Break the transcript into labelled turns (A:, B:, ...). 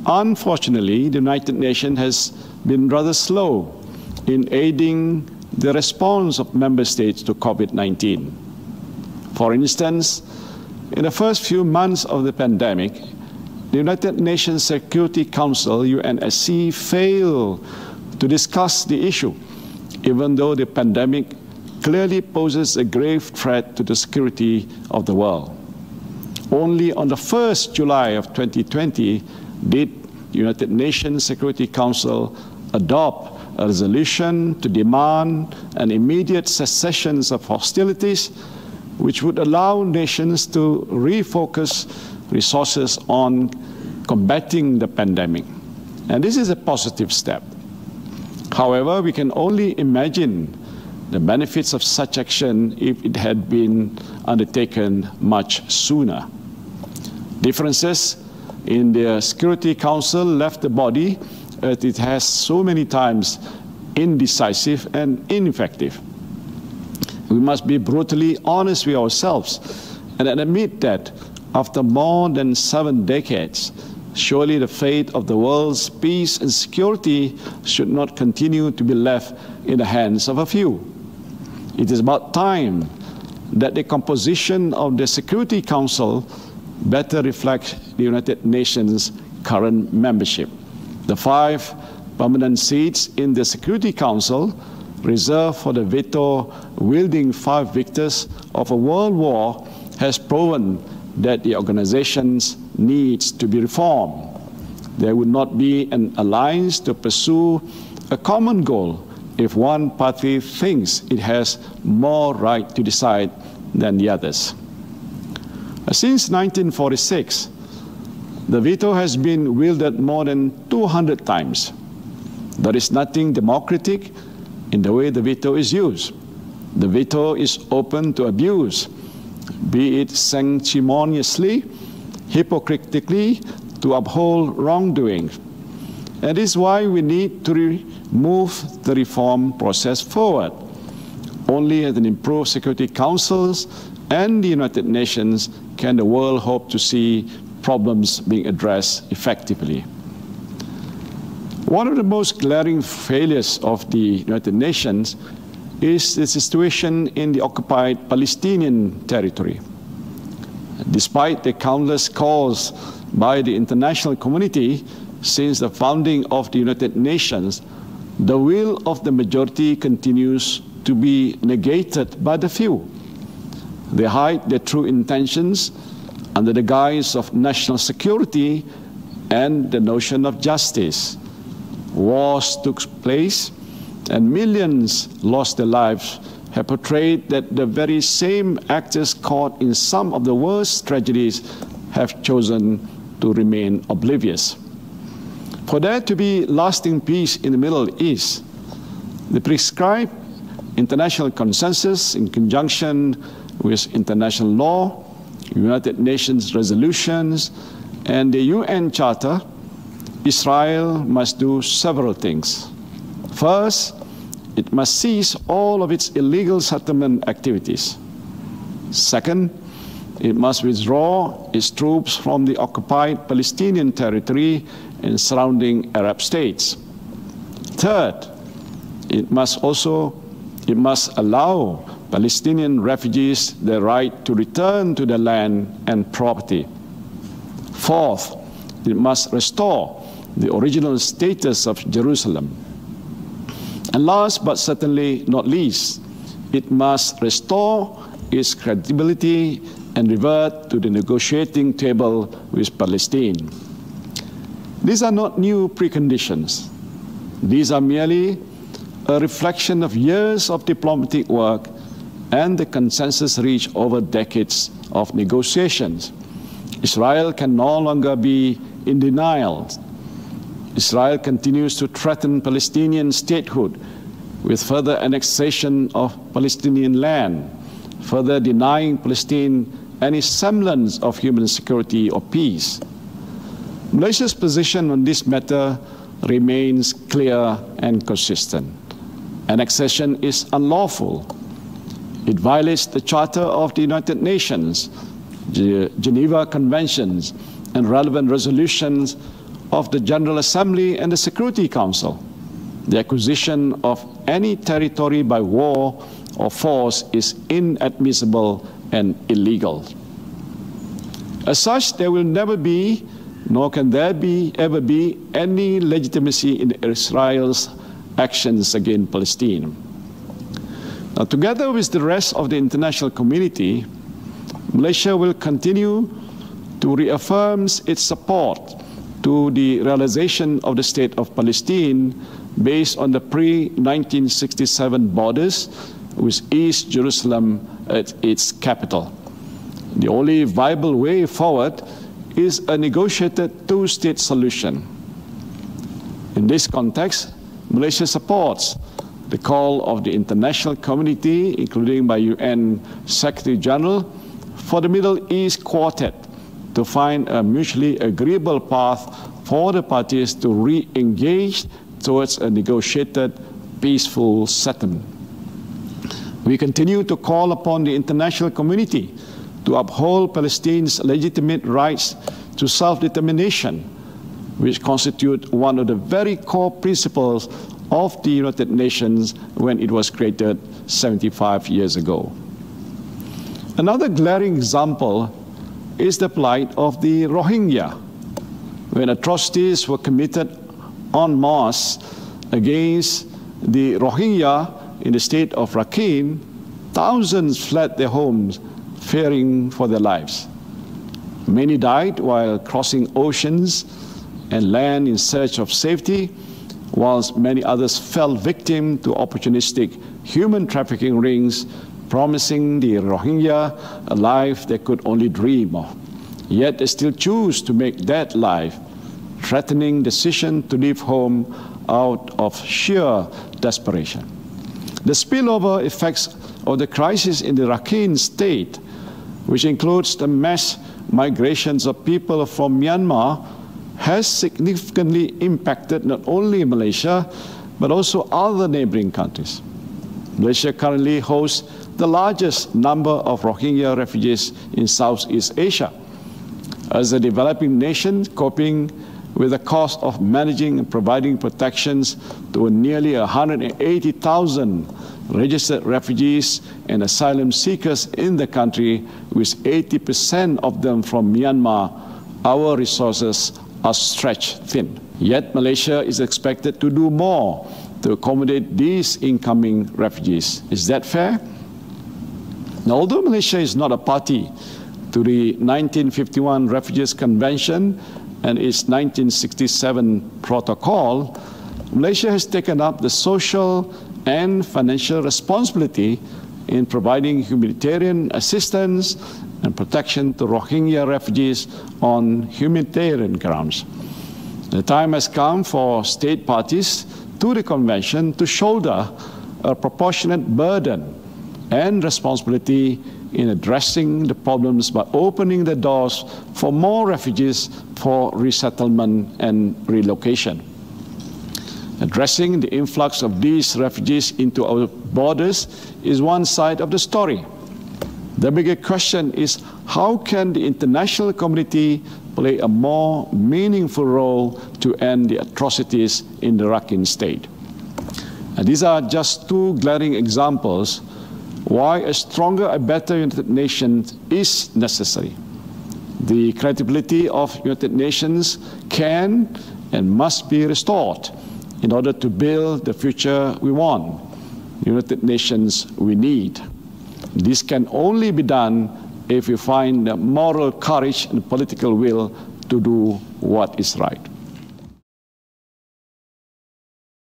A: Unfortunately, the United Nations has been rather slow in aiding the response of member states to COVID-19. For instance, in the first few months of the pandemic, the United Nations Security Council, UNSC, failed to discuss the issue, even though the pandemic clearly poses a grave threat to the security of the world. Only on the 1st July of 2020 did the United Nations Security Council adopt a resolution to demand an immediate cessation of hostilities, which would allow nations to refocus resources on combating the pandemic. And this is a positive step. However, we can only imagine the benefits of such action if it had been undertaken much sooner. Differences in the Security Council left the body, as it has so many times, indecisive and ineffective. We must be brutally honest with ourselves and admit that after more than 7 decades, surely the fate of the world's peace and security should not continue to be left in the hands of a few. It is about time that the composition of the Security Council better reflects the United Nations' current membership. The 5 permanent seats in the Security Council, reserved for the veto-wielding 5 victors of a world war, has proven that the organization needs to be reformed. There would not be an alliance to pursue a common goal if one party thinks it has more right to decide than the others. Since 1946, the veto has been wielded more than 200 times. There is nothing democratic in the way the veto is used. The veto is open to abuse, be it sanctimoniously, hypocritically, to uphold wrongdoing. And this is why we need to move the reform process forward. Only at an improved Security Councils and the United Nations can the world hope to see problems being addressed effectively. One of the most glaring failures of the United Nations is the situation in the occupied Palestinian territory. Despite the countless calls by the international community since the founding of the United Nations, the will of the majority continues to be negated by the few. They hide their true intentions under the guise of national security and the notion of justice. Wars took place and millions lost their lives, have portrayed that the very same actors caught in some of the worst tragedies have chosen to remain oblivious. For there to be lasting peace in the Middle East, the prescribed international consensus in conjunction with international law, United Nations resolutions, and the UN Charter, Israel must do several things. First, it must cease all of its illegal settlement activities. Second, it must withdraw its troops from the occupied Palestinian territory and surrounding Arab states. Third, it must allow Palestinian refugees the right to return to their land and property. Fourth, it must restore the original status of Jerusalem. And last but certainly not least, it must restore its credibility and revert to the negotiating table with Palestine. These are not new preconditions. These are merely a reflection of years of diplomatic work and the consensus reached over decades of negotiations. Israel can no longer be in denial. Israel continues to threaten Palestinian statehood with further annexation of Palestinian land, further denying Palestine any semblance of human security or peace. Malaysia's position on this matter remains clear and consistent. Annexation is unlawful. It violates the Charter of the United Nations, the Geneva Conventions, and relevant resolutions of the General Assembly and the Security Council. The acquisition of any territory by war or force is inadmissible and illegal. As such, there will never be, nor can there ever be, any legitimacy in Israel's actions against Palestine. Now, together with the rest of the international community, Malaysia will continue to reaffirm its support to the realization of the State of Palestine based on the pre-1967 borders with East Jerusalem at its capital. The only viable way forward is a negotiated two-state solution. In this context, Malaysia supports the call of the international community, including by UN Secretary General, for the Middle East Quartet to find a mutually agreeable path for the parties to re-engage towards a negotiated, peaceful settlement. We continue to call upon the international community to uphold Palestine's legitimate rights to self-determination, which constitute one of the very core principles of the United Nations when it was created 75 years ago. Another glaring example is the plight of the Rohingya. When atrocities were committed en masse against the Rohingya in the state of Rakhine, thousands fled their homes, fearing for their lives. Many died while crossing oceans and land in search of safety, whilst many others fell victim to opportunistic human trafficking rings, promising the Rohingya a life they could only dream of. Yet they still choose to make that life threatening decision to leave home out of sheer desperation. The spillover effects of the crisis in the Rakhine state, which includes the mass migrations of people from Myanmar, has significantly impacted not only Malaysia, but also other neighboring countries. Malaysia currently hosts the largest number of Rohingya refugees in Southeast Asia. As a developing nation coping with the cost of managing and providing protections to nearly 180,000 registered refugees and asylum seekers in the country, with 80% of them from Myanmar, our resources are stretched thin. Yet Malaysia is expected to do more to accommodate these incoming refugees. Is that fair? Now, although Malaysia is not a party to the 1951 Refugees Convention and its 1967 protocol, Malaysia has taken up the social and financial responsibility in providing humanitarian assistance and protection to Rohingya refugees on humanitarian grounds. The time has come for state parties to the convention to shoulder a proportionate burden and responsibility in addressing the problems by opening the doors for more refugees for resettlement and relocation. Addressing the influx of these refugees into our borders is one side of the story. The bigger question is, how can the international community play a more meaningful role to end the atrocities in the Rakhine state? And these are just two glaring examples why a stronger, a better United Nations is necessary. The credibility of United Nations can and must be restored in order to build the future we want, United Nations we need. This can only be done if we find the moral courage and political will to do what is right.